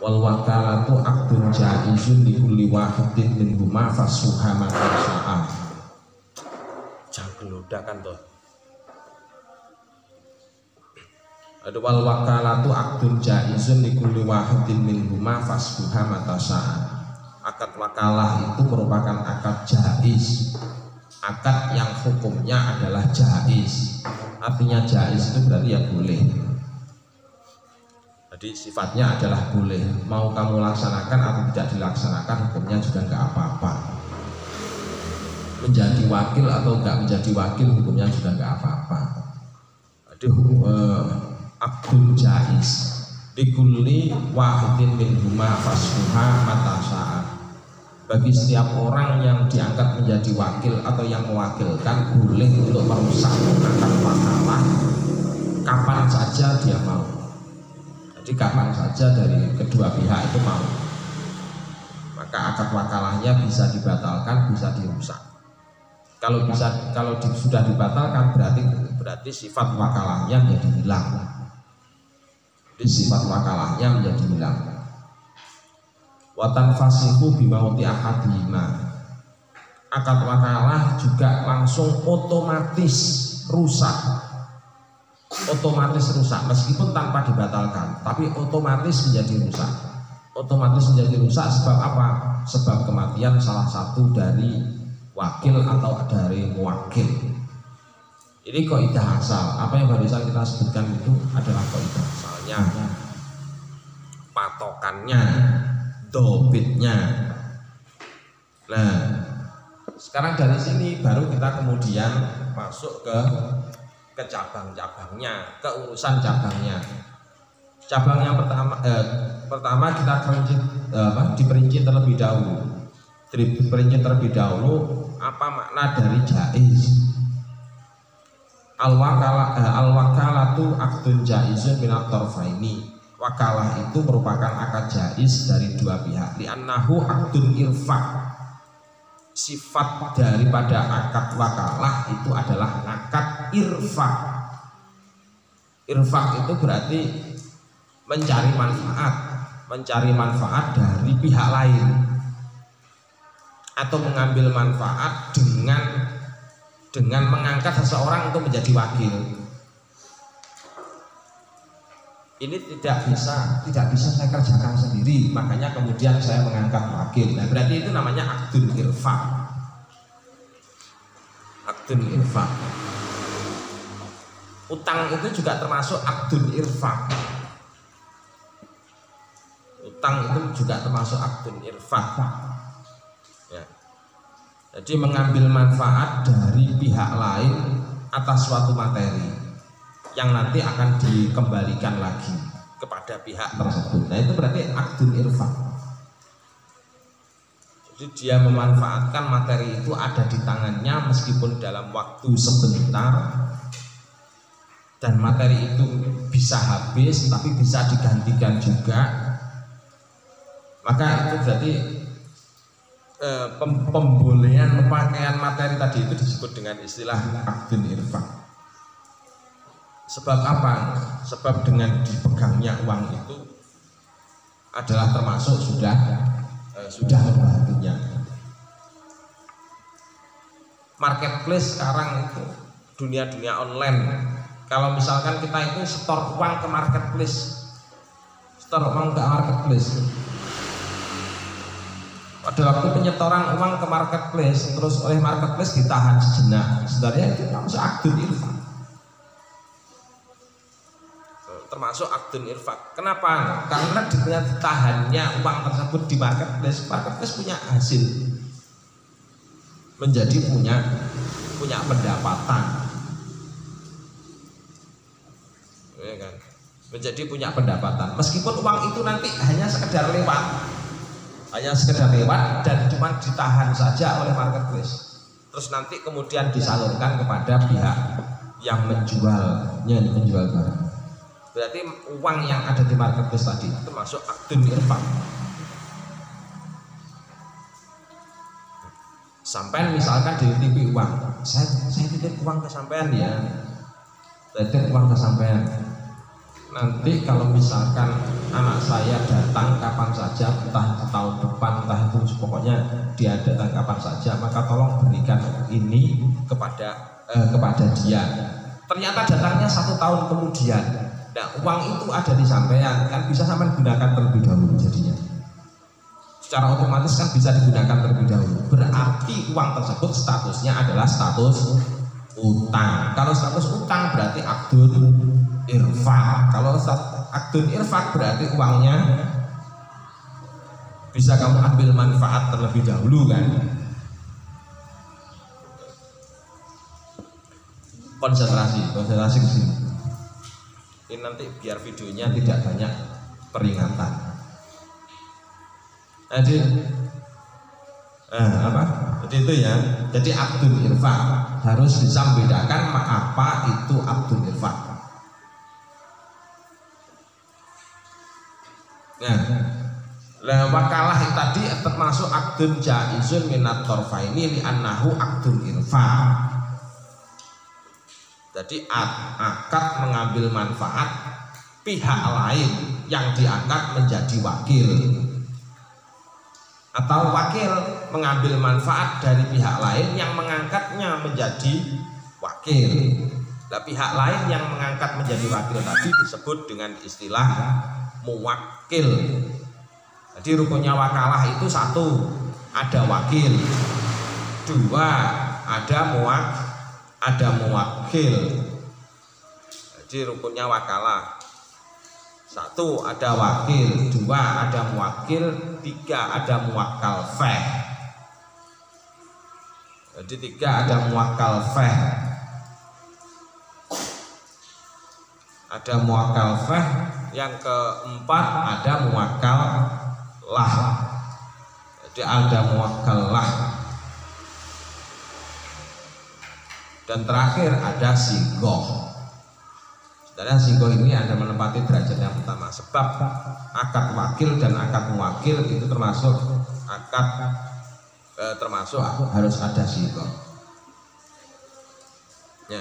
wal wakalatu aqdun jaizun li kulli wahidin minhuma fasuha matasya'a. Janggelodakan toh. Ada wal wakalatu aqdun jaizun li kulli wahidin minhuma fasuha matasya'a. Akad wakalah itu merupakan akad jaiz, akad yang hukumnya adalah jaiz. Artinya jaiz itu berarti ya boleh. Jadi sifatnya adalah boleh, mau kamu laksanakan atau tidak dilaksanakan hukumnya juga nggak apa-apa. Menjadi wakil atau nggak menjadi wakil hukumnya juga nggak apa-apa. Jadi akdun jaiz likulli wahidin minhuma fasbuha matasya'a. Bagi setiap orang yang diangkat menjadi wakil atau yang mewakilkan boleh untuk merusak akad wakalah kapan saja dia mau. Jadi kapan saja dari kedua pihak itu mau, maka akad wakalahnya bisa dibatalkan, bisa dirusak. Kalau sudah dibatalkan berarti sifat wakalahnya menjadi hilang. Jadi sifat wakalahnya menjadi hilang. Watan fasihu bimauti ahadihima. Akad wakalah juga langsung otomatis rusak. Otomatis rusak meskipun tanpa dibatalkan, tapi otomatis menjadi rusak. Otomatis menjadi rusak sebab apa? Sebab kematian salah satu dari wakil atau dari muwakil. Ini kaidah asal. Apa yang barusan kita sebutkan itu adalah kaidah asalnya, patokannya, dobitnya. Nah, sekarang dari sini baru kita kemudian masuk ke cabang-cabangnya, ke urusan cabangnya. Cabang yang pertama kita diperinci terlebih dahulu. Diperinci terlebih dahulu apa makna dari jaiz. Al-wakalatu aqdun jaizun minat tarfaini. Wakalah itu merupakan akad jaiz dari dua pihak. Li'annahu aqdun irfaq. Sifat daripada akad wakalah itu adalah akad irfaq. Irfaq itu berarti mencari manfaat dari pihak lain atau mengambil manfaat dengan mengangkat seseorang untuk menjadi wakil. Ini tidak bisa saya kerjakan sendiri, makanya kemudian saya mengangkat wakil. Nah, berarti itu namanya aqdun irfaq. Aqdun irfaq. Utang itu juga termasuk aqdun irfaq. Utang itu juga termasuk aqdun irfaq. Ya. Jadi mengambil manfaat dari pihak lain atas suatu materi yang nanti akan dikembalikan lagi kepada pihak tersebut. Nah, itu berarti aqdun irfaq. Jadi dia memanfaatkan materi itu ada di tangannya meskipun dalam waktu sebentar, dan materi itu bisa habis tapi bisa digantikan juga. Maka itu berarti pembolehan pemakaian materi tadi itu disebut dengan istilah aqdun irfaq. Sebab apa? Sebab dengan dipegangnya uang itu adalah termasuk sudah membantunya. Marketplace sekarang itu dunia online. Kalau misalkan kita itu setor uang ke marketplace, pada waktu penyetoran uang ke marketplace, terus oleh marketplace ditahan sejenak, sebenarnya itu termasuk aqdun irfaq. Termasuk aqdun irfaq. Kenapa? Karena dengan ditahannya uang tersebut di marketplace punya hasil, menjadi punya pendapatan, ya kan? Menjadi punya pendapatan. Meskipun uang itu nanti hanya sekedar lewat dan cuma ditahan saja oleh marketplace, terus nanti kemudian disalurkan kepada pihak yang menjual barang. Berarti uang yang ada di marketplace tadi termasuk aqdun irfaq. Sampai misalkan dititipi uang, saya titip uang ke sampean ya, titip uang ke sampean. nanti kalau misalkan anak saya datang kapan saja, entah tahun depan, entah itu pokoknya dia datang kapan saja, maka tolong berikan ini kepada dia. Ternyata datangnya 1 tahun kemudian, nah uang itu ada di sampean, kan bisa sampean gunakan terlebih dahulu jadinya. Secara otomatis kan bisa digunakan terlebih dahulu. Berarti uang tersebut statusnya adalah status utang. Kalau status utang berarti akdun irfaq. Kalau akdun irfaq berarti uangnya bisa kamu ambil manfaat terlebih dahulu kan. Konsentrasi ke sini. Ini nanti biar videonya tidak banyak peringatan. Jadi Jadi itu ya. Jadi akdun irfaq harus bisa membedakan apa itu akdun irfaq. Nah, wakalah tadi termasuk akdun jaizun minat torfaini li annahu akdun irfaq. Jadi akad mengambil manfaat pihak lain yang diangkat menjadi wakil, atau wakil mengambil manfaat dari pihak lain yang mengangkatnya menjadi wakil. Nah, pihak lain yang mengangkat menjadi wakil tadi disebut dengan istilah muwakil. Jadi rukunnya wakalah itu 1, ada wakil, 2, ada muwakil. Jadi rukunnya wakalah 1 ada wakil, 2 ada muwakil, 3 ada muwakkal feh. Jadi 3 ada muwakkal feh, ada muwakkal feh. Yang keempat ada muwakkal lah. Jadi ada muwakkal lah. Dan terakhir ada sigoh. Dan sigoh ini ada menempati derajat yang pertama, sebab akad wakil dan akad muwakil itu termasuk harus ada sigoh. Ya.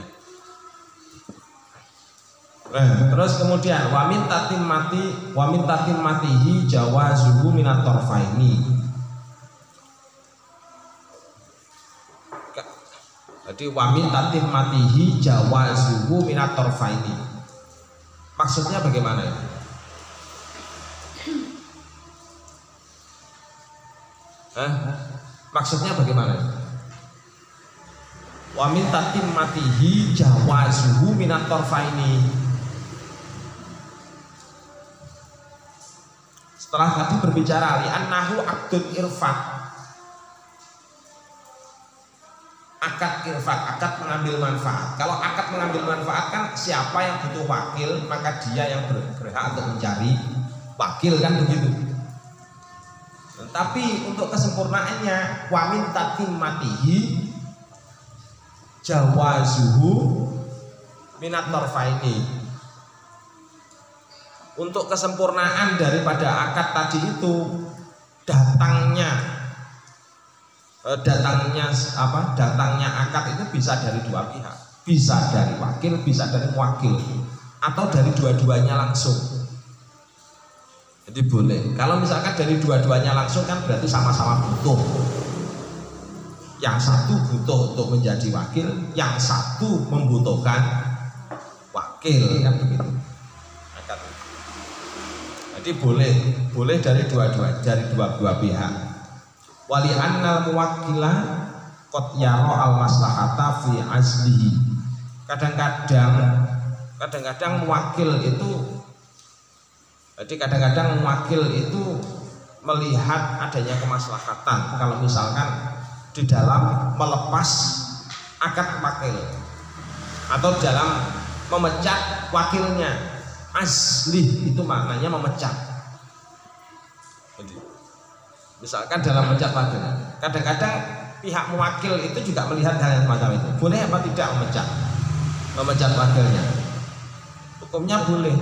Nah, terus kemudian wamin tatim matihi jawazuhu minat torfaini. Jadi wamin tatim matihi jawazuhu minat torfaini. Maksudnya bagaimana ya? Maksudnya bagaimana? Wamin tatim matihi jawazuhu minat torfaini. Setelah tadi berbicara li'annahu akdun irfaq, akad irfaq, akad mengambil manfaat. Kalau akad mengambil manfaat kan siapa yang butuh wakil maka dia yang berhak untuk mencari wakil kan begitu. Tapi untuk kesempurnaannya wamin tatim matihi jawazuhu minat torfaini. Untuk kesempurnaan daripada akad tadi itu datangnya akad itu bisa dari 2 pihak, bisa dari wakil, bisa dari muwakil, atau dari dua-duanya langsung. Jadi boleh. Kalau misalkan dari dua-duanya langsung kan berarti sama-sama butuh. Yang satu butuh untuk menjadi wakil, yang satu membutuhkan wakil, kan begitu. Jadi boleh dari dua pihak. Wali annal muwakkilah qad yara al maslahata fi azlihi. Kadang-kadang muwakil itu, jadi kadang-kadang muwakil itu melihat adanya kemaslahatan kalau misalkan di dalam melepas akad wakil atau dalam memecat wakilnya. Asli itu maknanya memecat. Jadi, misalkan dalam memecat wakil, kadang-kadang pihak muwakil itu juga melihat hal yang semacam itu. Boleh apa tidak memecat wakilnya? Hukumnya boleh.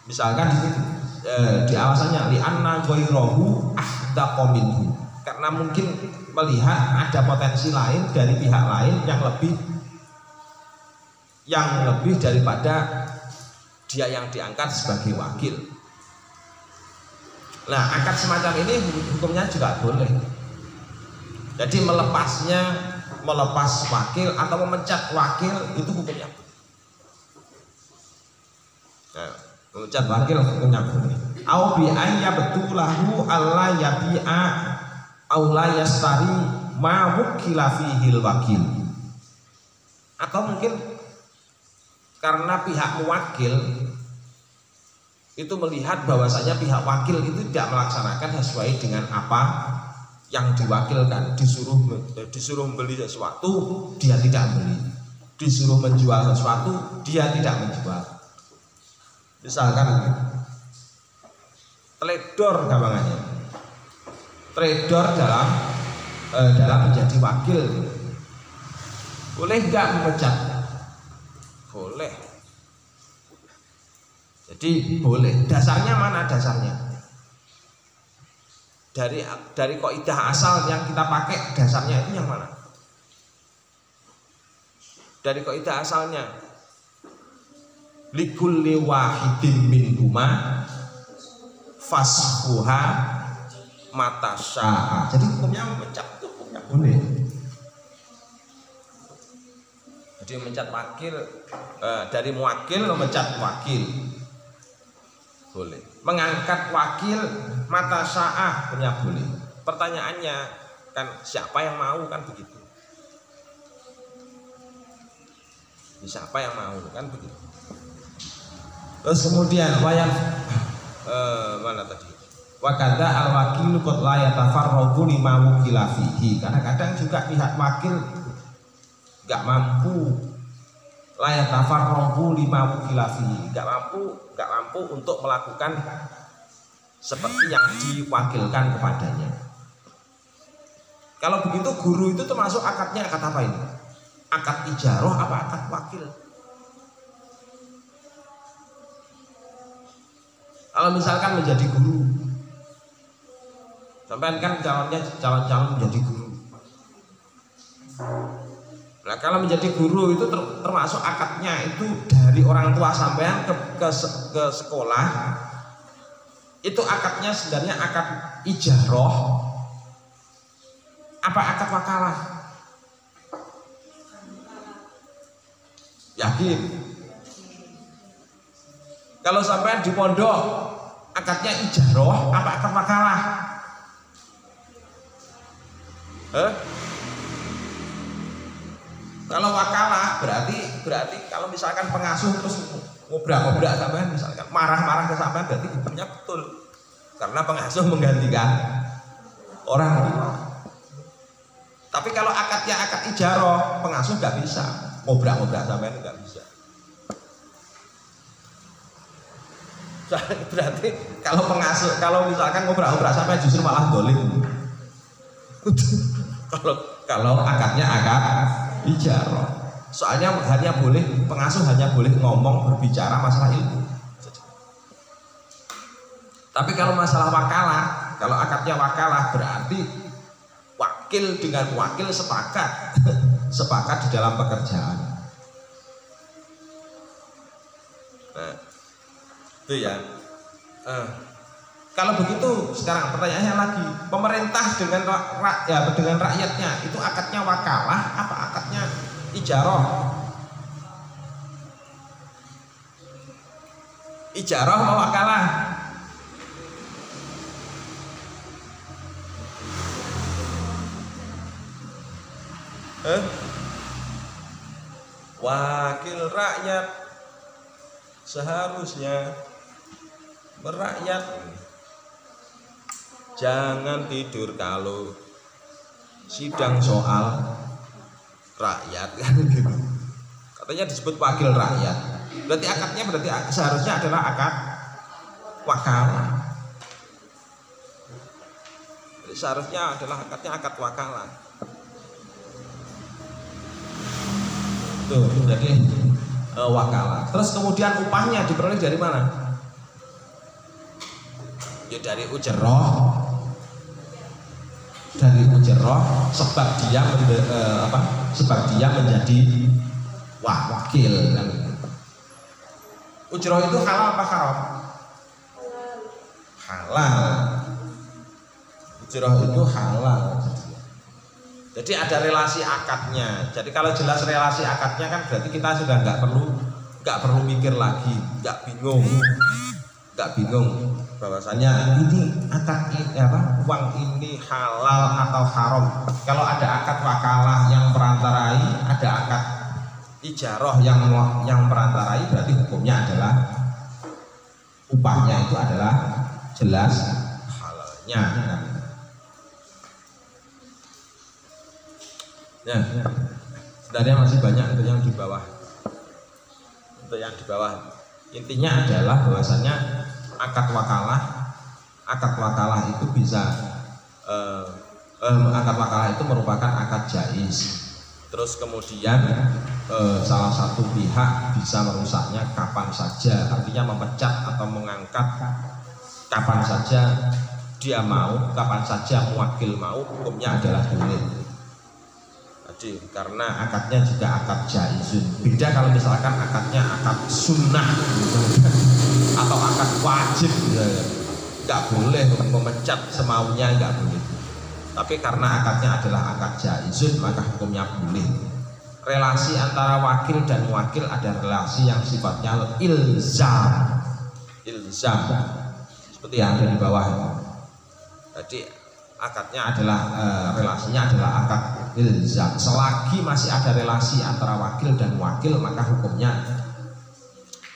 Misalkan di alasannya li anna ghairahu ahdaqa minhu, karena mungkin melihat ada potensi lain dari pihak lain yang lebih daripada dia yang diangkat sebagai wakil. Nah, akad semacam ini hukumnya juga boleh. Jadi melepas wakil atau memecat wakil itu hukumnya. Nah, memecat wakil hukumnya boleh. Au bi ayya betulahu alla yabi'a au la yastari ma wukila fihil wakil. Atau mungkin karena pihak muwakil itu melihat bahwasanya pihak wakil itu tidak melaksanakan sesuai dengan apa yang diwakilkan. Disuruh membeli sesuatu dia tidak beli, disuruh menjual sesuatu dia tidak menjual. Misalkan trader gampangannya, trader dalam menjadi wakil boleh nggak memecat? Boleh. Jadi boleh. Dasarnya mana dasarnya? Dari kaidah asal yang kita pakai, dasarnya itu yang mana? Dari kaidah asalnya, likulli wahidin minhuma fasfuha matasya'a. Jadi hukumnya memecat itu hukumnya boleh. Jadi memecat wakil, dari muwakil memecat wakil boleh. Mengangkat wakil matasya'a hukumnya boleh. Pertanyaannya kan siapa yang mau, kan begitu. Siapa yang mau, kan begitu. Terus kemudian wayang mana tadi? Wakada al-wakilu qad la yatafarraqu lima wukila fihi. Kadang-kadang juga pihak wakil enggak mampu, la yatafarraqu lima wukila fihi. Enggak mampu untuk melakukan seperti yang diwakilkan kepadanya. Kalau begitu guru itu termasuk akadnya akad apa ini? Akad ijarah apa akad wakil? Kalau misalkan menjadi guru, sampai kan calon menjadi guru. Nah, kalau menjadi guru itu termasuk akadnya itu dari orang tua sampean ke sekolah. Itu akadnya sebenarnya akad ijarah apa akad wakalah? Yakin? Kalau sampean di pondok akadnya ijarah apa akad wakalah? Kalau wakalah berarti kalau misalkan pengasuh terus ngobrak-ngobrak sampean, misalkan marah-marah ke sampean, berarti hukumnya betul. Karena pengasuh menggantikan orang tua. Tapi kalau akadnya akad ijarah, pengasuh nggak bisa ngobrak-ngobrak sampean, nggak bisa. Berarti kalau misalkan ngobrak-ngobrak sampean justru malah dolim. Kalau akadnya akad ijarah. Soalnya pengasuh hanya boleh ngomong, berbicara masalah ilmu. Tapi kalau masalah wakalah, kalau akadnya wakalah berarti wakil dengan wakil sepakat di dalam pekerjaan. Nah, itu ya. Kalau begitu sekarang pertanyaannya lagi, pemerintah dengan rakyatnya itu akadnya wakalah apa akadnya ijarah? Ijarah apa wakalah? Wakil rakyat seharusnya merakyat. Jangan tidur kalau sidang soal rakyat kan gitu. Katanya disebut wakil rakyat. Berarti akadnya seharusnya adalah akad wakalah. Jadi seharusnya adalah akadnya akad wakalah. Tuh, jadi wakalah. Terus kemudian upahnya diperoleh dari mana? Ya dari ujroh. Dari ujroh sebab dia menjadi wakil kan. Ujroh itu halal apa haram? Halal. Ujroh itu halal. Jadi ada relasi akadnya. Jadi kalau jelas relasi akadnya kan berarti kita sudah nggak perlu mikir lagi, nggak bingung bahwasanya ini akad ini apa, uang ini halal atau haram. Kalau ada akad wakalah yang merantarai, ada akad ijarah yang merantarai, berarti hukumnya adalah upahnya itu adalah jelas halalnya. Ya, sebenarnya masih banyak untuk yang di bawah. Intinya adalah bahwasanya akad wakalah itu bisa akad wakalah itu merupakan akad jaiz. Terus kemudian salah satu pihak bisa merusaknya kapan saja, artinya memecat atau mengangkat kapan saja dia mau, kapan saja muwakil mau, hukumnya adalah boleh. Jadi karena akadnya juga akad jaizun. Beda kalau misalkan akadnya akad sunnah atau akad wajib, nggak boleh memecat semaunya, nggak boleh. Tapi karena akadnya adalah akad jaizun, maka hukumnya boleh. Relasi antara wakil dan muwakil ada relasi yang sifatnya ilzam, seperti yang ada di bawah. Jadi akadnya adalah relasinya adalah akad ilzam. Selagi masih ada relasi antara wakil dan wakil, maka hukumnya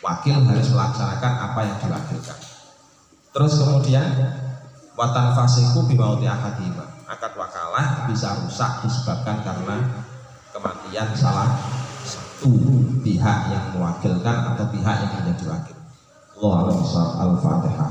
wakil harus melaksanakan apa yang diwakilkan. Terus kemudian watan fasiku bimauti ahadima, akad wakalah bisa rusak disebabkan karena kematian salah satu pihak yang mewakilkan atau pihak yang menjadi wakil. Allahu Akbar. Al-Fatihah.